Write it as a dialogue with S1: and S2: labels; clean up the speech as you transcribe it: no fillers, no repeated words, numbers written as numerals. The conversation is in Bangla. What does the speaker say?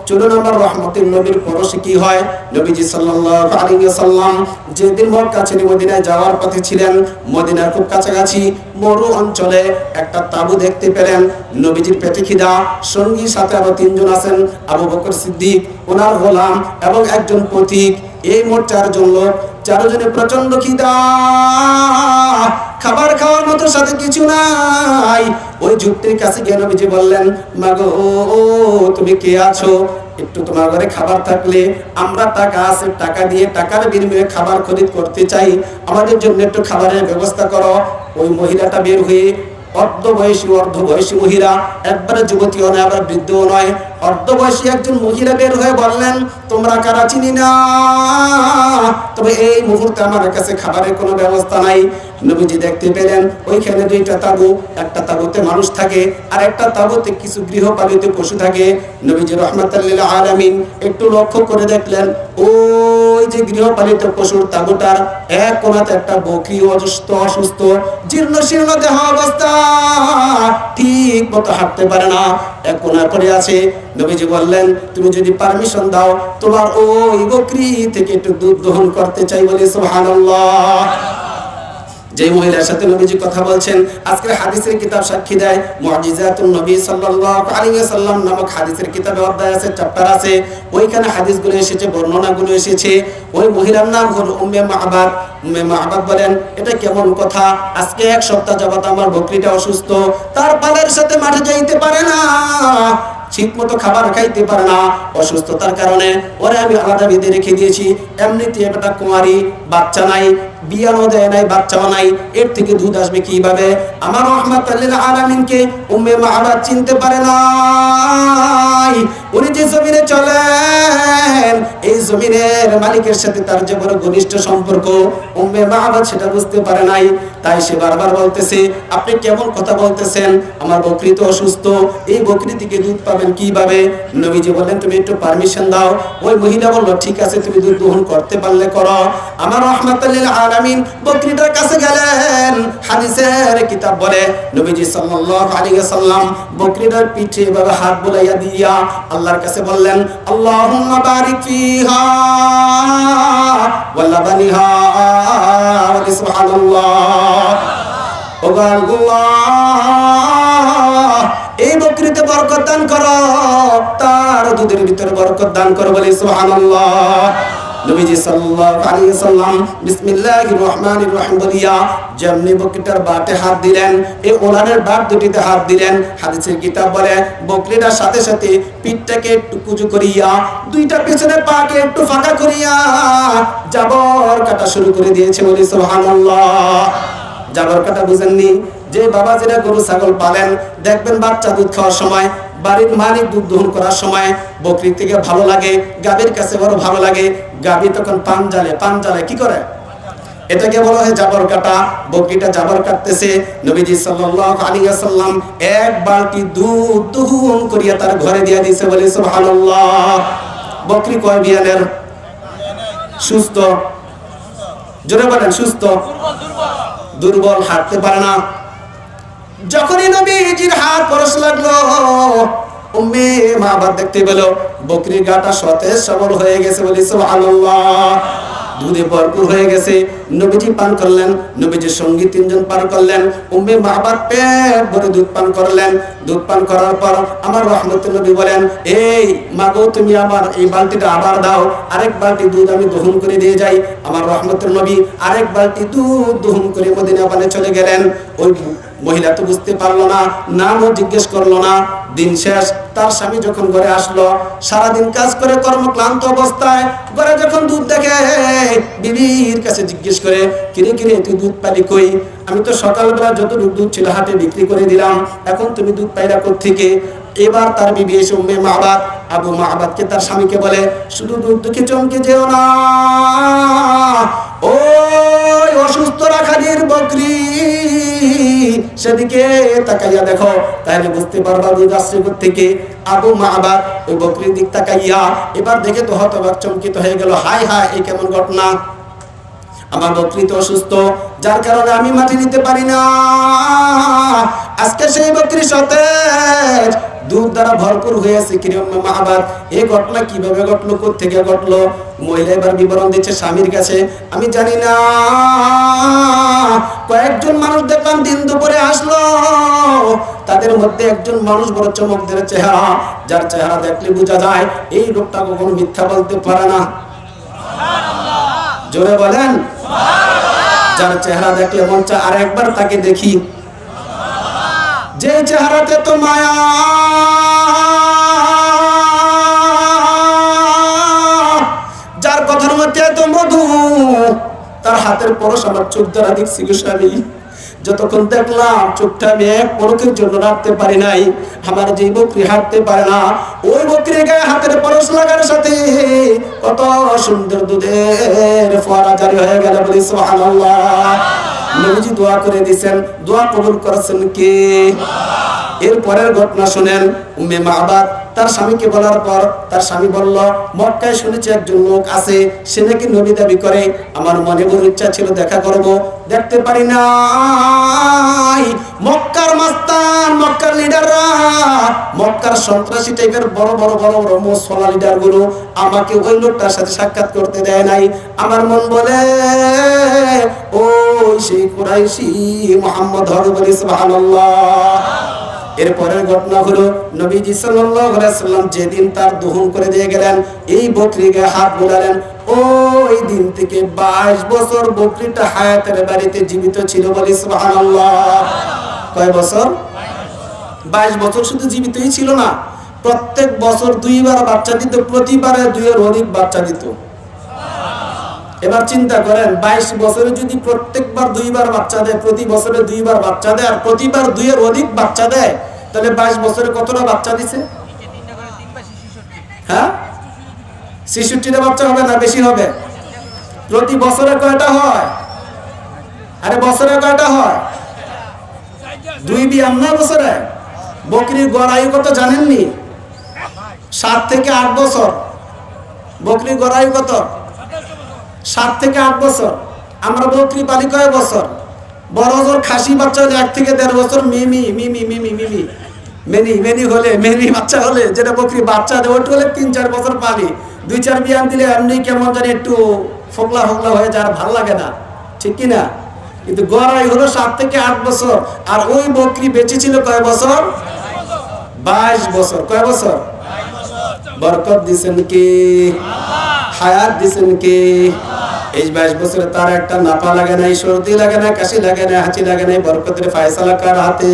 S1: চলুন আমার রহমতের নবীর পরশে কি হয়। নবীজি সাল্লাল্লাহু আলাইহি ওয়াসাল্লাম যেদিন মক্কা ছেড়ে মদিনায় যাওয়ার পথে ছিলেন, মদিনার খুব কাছাকাছি মরু অঞ্চলে একটা তাঁবু দেখতে পেলেন। নবীজির পেটে খিদা, সঙ্গী সাথে আরো 3 জন আছেন, আবু বকর সিদ্দিক, ওনার গোলাম এবং একজন পথিক। এই মোট 4 জন লোক। 4 জনে প্রচন্ড খিদা, খাবার খাওয়ার মতো সাথে কিছু নাই। ওই যুক্তির কাছে গিয়ে নবীজি বললেন, মাগো তুমি কে আছো? একটু তোমার ঘরে খাবার থাকলে, আমরা টাকা আছে, টাকা দিয়ে টাকার বিনিময়ে খাবার খরিদ করতে চাই, আমাদের জন্য একটু খাবারের ব্যবস্থা করো। ওই মহিলাটা বের হয়ে, অর্ধবয়সী মহিলা, একবারে যুবতীও নয় আবার বৃদ্ধও নয়, অর্ধবয়সী একজন মহিলা বের হয়ে বললেন, তোমরা কারা চিনি না, তবে এই মুহূর্তে আমার কাছে খাবারের কোনো ব্যবস্থা নাই। নবীজি দেখতে পেলেন ওইখানে 2টা তাঁবু, একটা তাঁবুতে মানুষ থাকে আর একটা তাঁবুতে কিছু গৃহপালিত পশু থাকে। নবীজি রাহমাতুল লিল আলামিন একটু লক্ষ্য করে দেখলেন, ওই যে গৃহপালিত পশুর তাঁবুটার এক কোণাতে একটা বকরি অসুস্থ জীর্ণ শীর্ণ দেহ অবস্থা, ঠিক মতো হাঁটতে পারে না, এক কোণায় পড়ে আছে। নবীজি বললেন, তুমি যদি পারমিশন দাও, তোমার ওই বকরি থেকে একটু দুধ দহন করতে চাই। বলে সুবহানাল্লাহ। যে মহিলার সাথে নবীজি কথা বলছেন, আজকের হাদিসের কিতাব সাক্ষী দেয়, মুআজিজাতুন নবী সাল্লাল্লাহু আলাইহি ওয়াসাল্লাম নামক হাদিসের কিতাবে অধ্যায় আছে, চ্যাপ্টার আছে, ওইখানে হাদিসগুলো এসেছে, বর্ণনাগুলো এসেছে। ওই মহিলার নাম হলো উম্মে মা'বাদ। উম্মে মা'বাদ বলেন, এটা কেমন কথা, আজকে 1 সপ্তাহ যাবত আমার বকরিটা অসুস্থ, তার পালের সাথে মাঠে যাইতে পারে না, ঠিক মতো খাবার খাইতে পারে না, অসুস্থতার কারণে ওরে আমি আলাদা বেঁধে রেখে দিয়েছি। এমনিতে একটা কুমারী, বাচ্চা নাই, বিয়ানো দেয় নাই, বাচ্চাও নাই, এর থেকে দুধ আসবে কিভাবে? আমার রাহমাতুল লিল আলামিনকে উম্মে মা'বাদ চিনতে পারে নাই। উনি যে জমিনে চলেন, এই জমিনের মালিকের সাথে তার যে বড় ঘনিষ্ঠ সম্পর্ক, উম্মে মা'বাদ সেটা বুঝতে পারে নাই। তাই সে বারবার বলতেছে, আপনি কেমন কথা বলতেছেন, আমার বকরি তো অসুস্থ, এই বকরি থেকে দুধ পাবেন কিভাবে? নবীজি বললেন, তুমি একটু পারমিশন দাও। ওই মহিলা বলল, ঠিক আছে, তুমি দুধ দহন করতে পারলে করো। আমার রাহমাতুল লিল আলামিন বকরিটার কাছে গেলেন। হাদিসের কিতাব বলে, নবীজি সাল্লাল্লাহু আলাইহি ওয়াসাল্লাম বকরিটার পিঠে এভাবে হাত বুলাইয়া দিয়া আল্লাহর কাছে বললেন, আল্লাহুম্মা বারিক ফিহা ওয়া লাবানিহা ওয়া সুবহানাল্লাহ। ও আল্লাহ, এই বকরিতে বরকত দান করো, তার দুধের ভিতরে বরকত দান করো। বলে সুবহানাল্লাহ। নবীজি সাল্লাল্লাহু আলাইহি ওয়াসাল্লাম বিসমিল্লাহির রহমানির রহিম বলিয়া যেমনি বকরিটার বাটে হাত দিলেন, এই ওলানের বাট দুটিতে হাত দিলেন। হাদিসের কিতাব বলে, বকরিটার সাথে সাথে পিঠটাকে একটু কুঁজু করিয়া, 2টা পেছনের পাকে একটু ফাঁকা করিয়া জাবর কাটা শুরু করে দিয়েছে। বলি সুবহানাল্লাহ। জাবর কাটা বুঝেননি? যে বাবা যারা গরু ছাগল পালেন, দেখবেন বাচ্চা দুধ খাওয়ার সময়, বাড়ির মালিক দুধ দহন করার সময় বকরির থেকে ভালো লাগে, গাভীর কাছে বড় ভালো লাগে। গাভী তখন পান জ্বালে কি করে? এটাকে বলা হয় জাবর কাটা। বকরিটা জাবর কাটতেছে। নবীজি সাল্লাল্লাহু আলাইহি ওয়াসাল্লাম 1 বালতি দুধ দহন করিয়া তার ঘরে দিয়ে দিয়েছে। বলে সুবহানাল্লাহ। বকরি কয় বিয়ানের? সুস্থ। জোরে বলেন, সুস্থ। দুর্বল, হাঁটতে পারে না। যখনই নবীজির হাত পরশ লাগলো, উম্মে মা'বাদ দেখতে পেল বকরির গাটা সতেজ সবল হয়ে গেছে। বলি সুবহানাল্লাহ। দুধে ভরপুর হয়ে গেছে। নবীজি পান করলেন, নবীজির সঙ্গী 3 জন পান করলেন। উম্মে মা'বাদ পেট ভরে দুধ পান করলেন। দুধ পান করার পর আমার রহমতুল নবী বলেন, এই মাগো, তুমি আমার এই বালতিটা আবার দাও, আরেক বালতি দুধ আমি দহন করে দিয়ে যাই। আমার রহমতুল নবী আরেক বালতি দুধ দহন করে মদিনা পানে চলে গেলেন। ওই মহিলা তো বুঝতে পারলো না, নামও জিজ্ঞেস করলো না। দিন শেষ, তার স্বামী যখন ঘরে আসলো, সারাদিন কাজ করে কর্মক্লান্ত অবস্থায় ঘরে যখন দুধ দেখে, বিবির কাছে জিজ্ঞেস করে, কিরে তুই দুধ পালি কই? আমি তো সকালবেলা যত দুধ ছিল হাটে বিক্রি করে দিলাম, এখন তুমি দুধ পাইলা কোত্থেকে? এবার তার বিবি এসে উম্মে মা'বাদ, আবু মা'বাদকে, তার স্বামীকে বলে, শুধু দুধ দেখে চমকে যেও না, ওই অসুস্থ রাখালির বকরি, সেদিকে তাকাইয়া দেখো, তাহলে বুঝতে পারবা দুধ আসছে থেকে। আবু মা'বাদ ওই বকরির দিক তাকাইয়া এবার দেখে তো হতবাক, চমকিত হয়ে গেল। হায় হায়, এই কেমন ঘটনা! আমার বকরি তো অসুস্থ, যার কারণে আমি মাটি নিতে পারি না। আজকে সেই বকরি সতেজ, দুধ দ্বারা ভরপুর হয়েছে। কিরম মাহবাদ, এই ঘটনা কিভাবে ঘটলো, কোত্থেকে ঘটলো? মহিলা এবার বিবরণ দিচ্ছে স্বামীর কাছে, আমি জানি না। কয়েকজন মানুষ দেখলাম দিন দুপুরে আসলো, তাদের মধ্যে একজন মানুষ বড় চমকদার চেহারা, যার চেহারা দেখলে বোঝা যায় এই লোকটা কখনো মিথ্যা বলতে পারে না। জোরে বলেন, যার চেহারা দেখলে মন চায় আর একবার তাকে দেখি। যে চেহারাতে তো মায়া, যার কথার মধ্যে এত মধু, তার হাতের পরশ আমার চোখ দ্বারা দেখছি গো স্বামী। যতক্ষণ দেখলাম চোখটা আমি এক পলকের জন্য রাখতে পারি নাই। আমার যে বকরি হাঁটতে পারে না, ওই বকরির গায়ে হাতের পরশ লাগার সাথে কত সুন্দর দুধের ফোয়ারা জারি হয়ে গেল। বলি সুবহানাল্লাহ। নবীজি দোয়া করে দিয়েছেন, দোয়া কবুল করেছেন কে? এর পরের ঘটনা শুনেন। উম্মে মাহবাদ তার স্বামীকে বলার পর তার স্বামী বলল, মক্কায় শুনেছি একজন লোক আছে, সে নাকি নবী দাবি করে। আমার মনে বড় ইচ্ছা ছিল দেখা করব, দেখতে পারি নাই। মক্কার মাস্তান, মক্কার লিডাররা, মক্কার সন্ত্রাসী টাইপের বড় বড় বড় বড় মুসলমান লিডার গুলো আমাকে ওই লোকটার সাথে সাক্ষাৎ করতে দেয় নাই। আমার মন বলে ওই সেই কুরাইশি মুহাম্মদ হবে। বলি সুবহানাল্লাহ। এরপরের ঘটনা হলো নবীজি সাল্লাল্লাহু আলাইহি ওয়াসাল্লাম যেদিন তার দহন করে দিয়ে গেলেন, এই বকরিকে হাত বুলালেন, ওই দিন থেকে 22 বছর বকরিটা হায়াতের বাড়িতে জীবিত ছিল। বলি সুবহানাল্লাহ। কয় বছর? 22 বছর। শুধু জীবিতই ছিল না, প্রত্যেক বছর 2 বার বাচ্চা দিত, প্রতিবারে 2 এর অধিক বাচ্চা দিত। এবার চিন্তা করেন, 22 বছরে যদি প্রত্যেকবার 2 বার বাচ্চা দেয়, প্রতি বছরে 2 বার বাচ্চা দেয়, আর প্রতিবার 2 এর অধিক বাচ্চা দেয়, তাহলে 22 বছরে কতটা বাচ্চা দিছে? হ্যাঁ, 66টা বাচ্চা হবে না বেশি হবে? প্রতি বছরে কয়টা হয়? আরে বছরে কয়টা হয়? 2 বছরে। বকরির গড় আয়ু কত জানেননি? 7 থেকে 8 বছর। বকরির গড় আয়ু কত? 7 থেকে 8 বছর। আমরা বকরি পালি কয় বছর? বড় জোর খাসি বাচ্চা হলে 1 থেকে 1.5 বছর। মিমি মিমি মিমি মিমি মেনি মেনি হলে, মেনি বাচ্চা হলে, যেটা বকরি বাচ্চা দেয়, ওটা হলে 3-4 বছর পালি। 2-4 বিয়ান দিলে এমনি কেমন জানি একটু ফোকলা ফোকলা হয়ে যায়, আর ভাল লাগে না, ঠিক কিনা? কিন্তু গড়াই হলো 7 থেকে 8 বছর। আর ওই বকরি বেঁচে ছিল কয় বছর? 22 বছর। কয় বছর? বরকত দিছেন কে? হায়াত দিছেন কে? এই 22 বছরে তার একটা নাপা লাগে নাই, সর্দি লাগে না, কাশি লাগে না, হাঁচি লাগে নাই। বরকতের ফয়সালা কার হাতে?